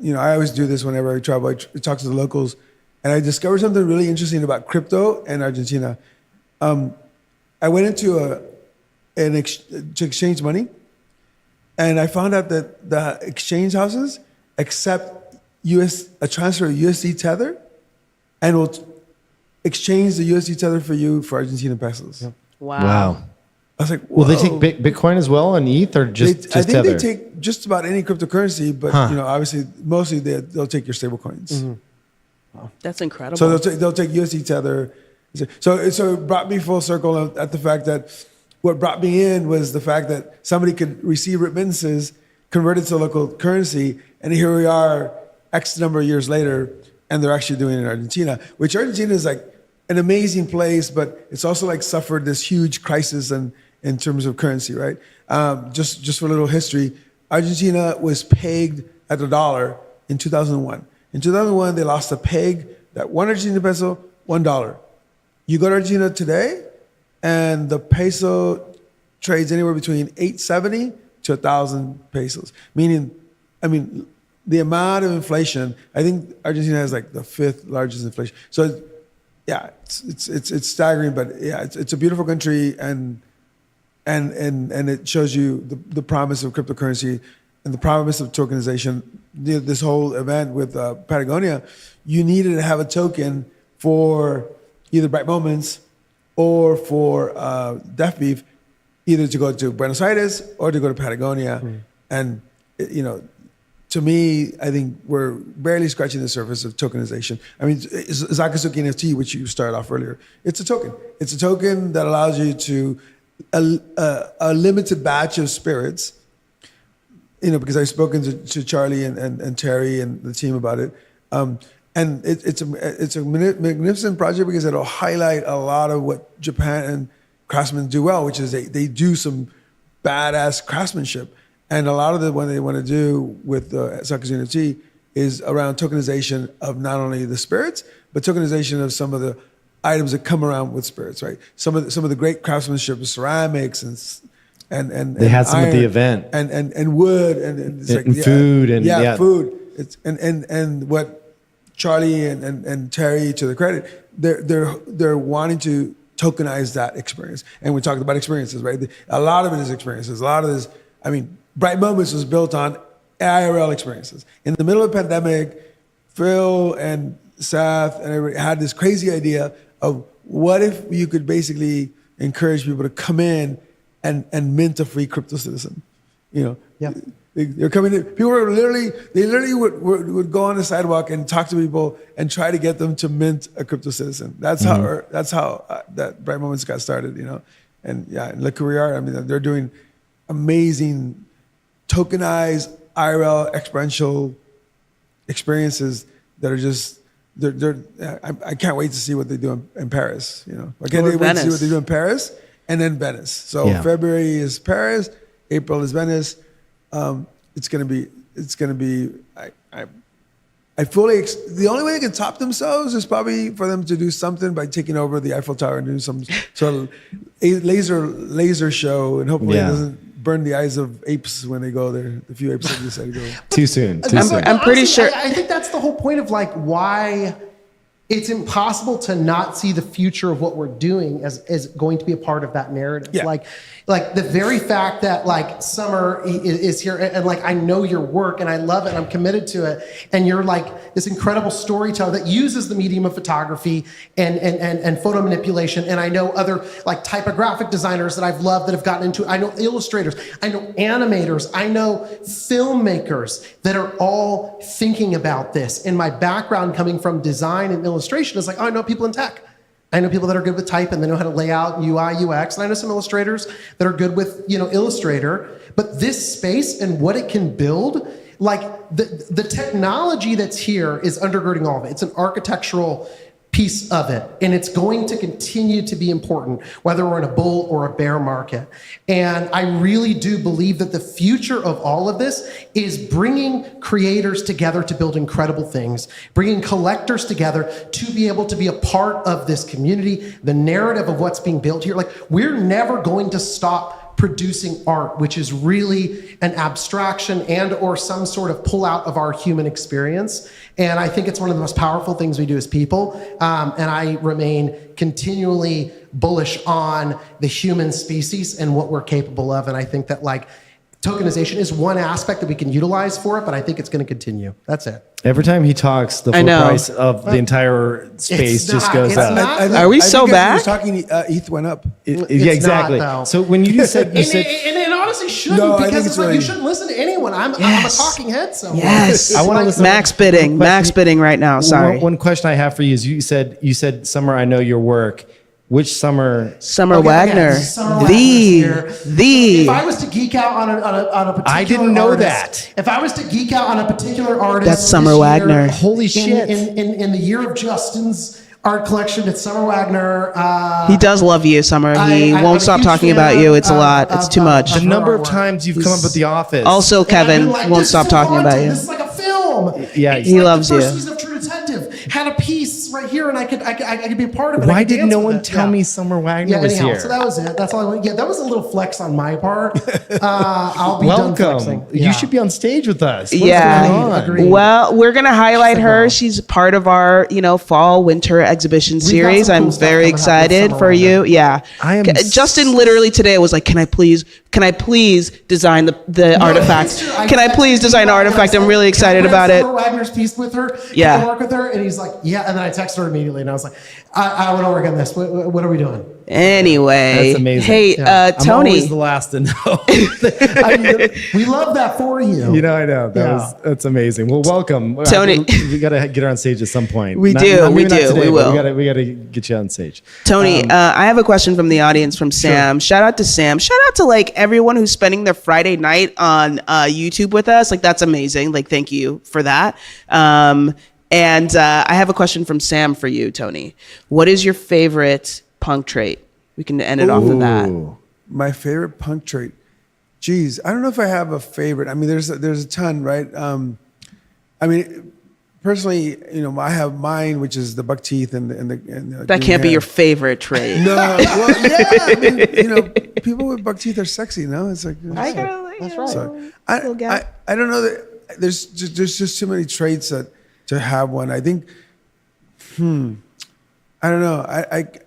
always do this whenever I travel. I talk to the locals. And I discovered something really interesting about crypto in Argentina. I went into to exchange money, and I found out that the exchange houses accept a transfer of USD Tether, and will exchange the USD Tether for you for Argentina pesos. Yep. Wow. I was like, Will they take Bitcoin as well and ETH, or just I think Tether? they take just about any cryptocurrency, but obviously, mostly they'll take your stable coins. Mm-hmm. That's incredible. So they'll take USD Tether. So it brought me full circle at the fact that what brought me in was the fact that somebody could receive remittances, convert it to local currency, and here we are X number of years later, and they're actually doing it in Argentina, which Argentina is like an amazing place, but it's also like suffered this huge crisis in terms of currency, right? Just for a little history, Argentina was pegged at the dollar in 2001. In 2001, they lost a peg that one Argentine peso, $1. You go to Argentina today, and the peso trades anywhere between 870 to 1,000 pesos. Meaning, the amount of inflation. I think Argentina has like the 5th largest inflation. So, yeah, it's staggering, but yeah, it's a beautiful country, and it shows you the promise of cryptocurrency and the promise of tokenization. This whole event with Patagonia, you needed to have a token for either Bright Moments or for DEAFBEEF, either to go to Buenos Aires or to go to Patagonia. And, to me, I think we're barely scratching the surface of tokenization. I mean, Sakazuki NFT, which you started off earlier, it's a token. It's a token that allows you to a limited batch of spirits. Because I've spoken to Charlie and Terry and the team about it, and it's a magnificent project because it'll highlight a lot of what Japan and craftsmen do well, which is they do some badass craftsmanship, and a lot of what they want to do with Sakazuki NFT is around tokenization of not only the spirits, but tokenization of some of the items that come around with spirits, right? Some of the great craftsmanship of ceramics and they had some iron, at the event, and wood and it's and food and food. It's and what Charlie and Terry, to their credit, they're wanting to tokenize that experience. And we talked about experiences, right? A lot of it is experiences. A lot of this, Bright Moments was built on IRL experiences. In the middle of the pandemic, Phil and Seth and everybody had this crazy idea of what if you could basically encourage people to come in and mint a free crypto citizen. Yeah. They're coming in. People were literally would go on the sidewalk and talk to people and try to get them to mint a crypto citizen. That's how that Bright Moments got started, And yeah, and look where we are. They're doing amazing tokenized IRL experiential experiences that are just I can't wait to see what they do in Paris. I can't wait to see what they do in Paris and then Venice. So February is Paris, April is Venice. It's gonna be. the only way they can top themselves is probably for them to do something by taking over the Eiffel Tower and do some sort of laser show, and hopefully it doesn't burn the eyes of apes when they go there. The few apes that decide to go. Too soon. I'm pretty sure. I think that's the whole point of like why it's impossible to not see the future of what we're doing as going to be a part of that narrative. Yeah. Like the very fact that like Summer is here and like I know your work and I love it and I'm committed to it, and you're like this incredible storyteller that uses the medium of photography and photo manipulation, and I know other like typographic designers that I've loved that have gotten into it. I know illustrators, I know animators, I know filmmakers that are all thinking about this. And my background coming from design and illustration is like, oh, I know people in tech. I know people that are good with type and they know how to lay out UI, UX. And I know some illustrators that are good with, Illustrator. But this space and what it can build, like the technology that's here is undergirding all of it. It's an architectural piece of it. And it's going to continue to be important, whether we're in a bull or a bear market. And I really do believe that the future of all of this is bringing creators together to build incredible things, bringing collectors together to be able to be a part of this community, the narrative of what's being built here. Like, we're never going to stop producing art, which is really an abstraction and or some sort of pull out of our human experience. And I think it's one of the most powerful things we do as people. And I remain continually bullish on the human species and what we're capable of. And I think that like tokenization is one aspect that we can utilize for it, but I think it's going to continue. That's it. Every time he talks, the full price of the entire space just goes up. Are we so back? He was talking, ETH went up. Yeah, exactly. Not, so when you said, and it honestly shouldn't, because it's like you shouldn't listen to anyone. I'm a talking head somewhere. Yes. I want to listen. Max bidding right now. Sorry. One question I have for you is you said, Summer, I know your work. Which Summer? Summer Wagner. Summer the. If I was to geek out on a particular I didn't know artist, that. If I was to geek out on a particular artist, That's Summer this Wagner. Year, Holy shit. In the year of Justin's art collection, it's Summer Wagner. He does love you, Summer. He won't stop talking about you. It's a lot. It's too much. The number of times you've come up with The Office. Also, Kevin won't stop talking about you. This is like a film. Yeah, he loves you. The first season of True Detective had a piece right here, and I could be a part of it. Why did no one tell me Summer Wagner was here? So that was it. That's all I wanted. Yeah, that was a little flex on my part. I'll be done flexing. Welcome. You should be on stage with us. What's going on? Agreed. Well, we're gonna highlight her. She's part of our, fall winter exhibition series. I'm very excited for you. Yeah, I am. Justin literally today was like, "Can I please design the artifact? Can I please design an artifact? I'm really excited about it." Summer Wagner's piece with her. Yeah. Can I work with her? And he's like, yeah. And then I texted her immediately, and I was like, I want to work on this. What are we doing? Anyway, that's amazing. Hey, I'm Tony. always the last to know. We love that for you. I know that's amazing. Well, welcome, Tony. We got to get her on stage at some point. We do. Maybe not today, we will. We got to get you on stage. Tony, I have a question from the audience from Sam. Sure. Shout out to Sam. Shout out to like everyone who's spending their Friday night on YouTube with us. Like, that's amazing. Like, thank you for that. And I have a question from Sam for you, Tony. What is your favorite punk trait? We can end it off with that. My favorite punk trait. Geez, I don't know if I have a favorite. I mean, there's a ton, right? Personally, I have mine, which is the buck teeth and the that can't be your favorite trait. No, well, yeah. People with buck teeth are sexy. No, it's like That's right. So, I don't know that there's just too many traits that to have one. I think. I don't know.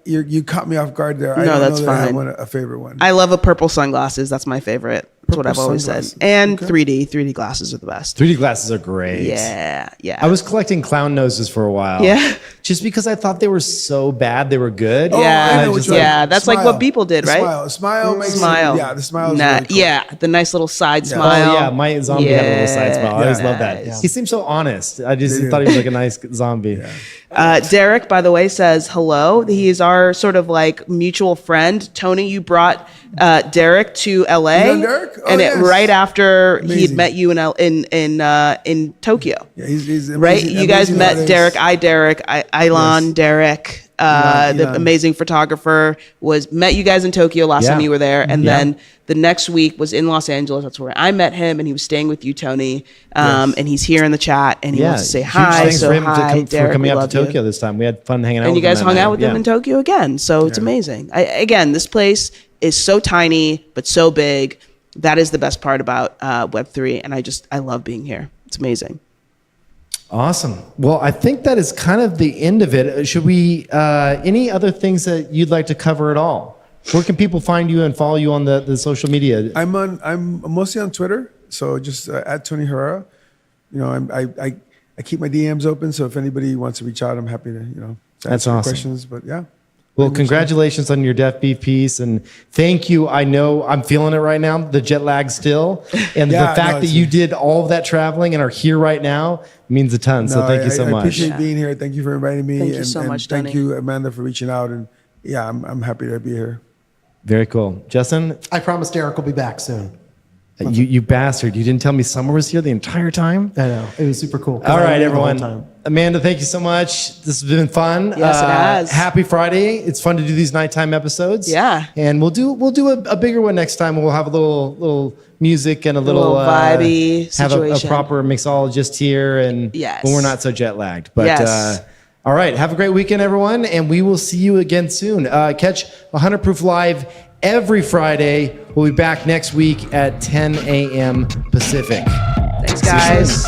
You caught me off guard there. No, I don't that's know fine. I have a favorite one. I love a purple sunglasses. That's my favorite. That's what I've always said. And 3D glasses are the best. 3D glasses are great. Yeah. I was collecting clown noses for a while. Yeah. Just because I thought they were so bad, they were good. Yeah. That's like what people did, right? Smile makes smile. Yeah, the smile is really cool. Yeah, the nice little side smile. Oh yeah, my zombie had a little side smile. I always loved that. Nice. He seemed so honest. I just thought he was like a nice zombie. Yeah. Derek, by the way, says hello. He is our sort of like mutual friend. Tony, you brought Derek to LA, You know Derek? Oh, and yes. right after he had Amazing. met you in Tokyo. Yeah, he's amazing, Right? You guys amazing met artist. Derek. Derek. Ilan, Yes. Derek. the amazing photographer, met you guys in Tokyo last time you were there, and then the next week was in Los Angeles. That's where I met him, and he was staying with you, Tony. And he's here in the chat, and he wants to say hi. Thanks for him hi, for coming out to Tokyo this time. We had fun hanging out. And with you guys him hung out with him in Tokyo again, so it's amazing. Again, this place is so tiny but so big. That is the best part about Web3, and I love being here. It's amazing. Awesome. Well, I think that is kind of the end of it. Should we, any other things that you'd like to cover at all? Where can people find you and follow you on the social media? I'm mostly on Twitter. So just at Tony Herrera. I keep my DMs open. So if anybody wants to reach out, I'm happy to, answer awesome. questions, but yeah. Well, congratulations on your DEAFBEEF piece, and thank you. I know I'm feeling it right now, the jet lag still, and the fact that you did all of that traveling and are here right now means a ton. So thank you so much. I appreciate being here. Thank you for inviting me. Thank you so much, Tony. Thank you, Amanda, for reaching out. And I'm happy to be here. Very cool. Justin? I promise Derek will be back soon. You bastard. You didn't tell me Summer was here the entire time? I know. It was super cool. All right, everyone. Amanda, thank you so much. This has been fun. Yes, it has. Happy Friday. It's fun to do these nighttime episodes. Yeah. And we'll do a bigger one next time. We'll have a little music and a little vibey have situation. a proper mixologist here, and when we're not so jet lagged. But all right, have a great weekend, everyone, and we will see you again soon. Catch 100 Proof Live every Friday. We'll be back next week at 10 a.m. Pacific. Thanks, guys.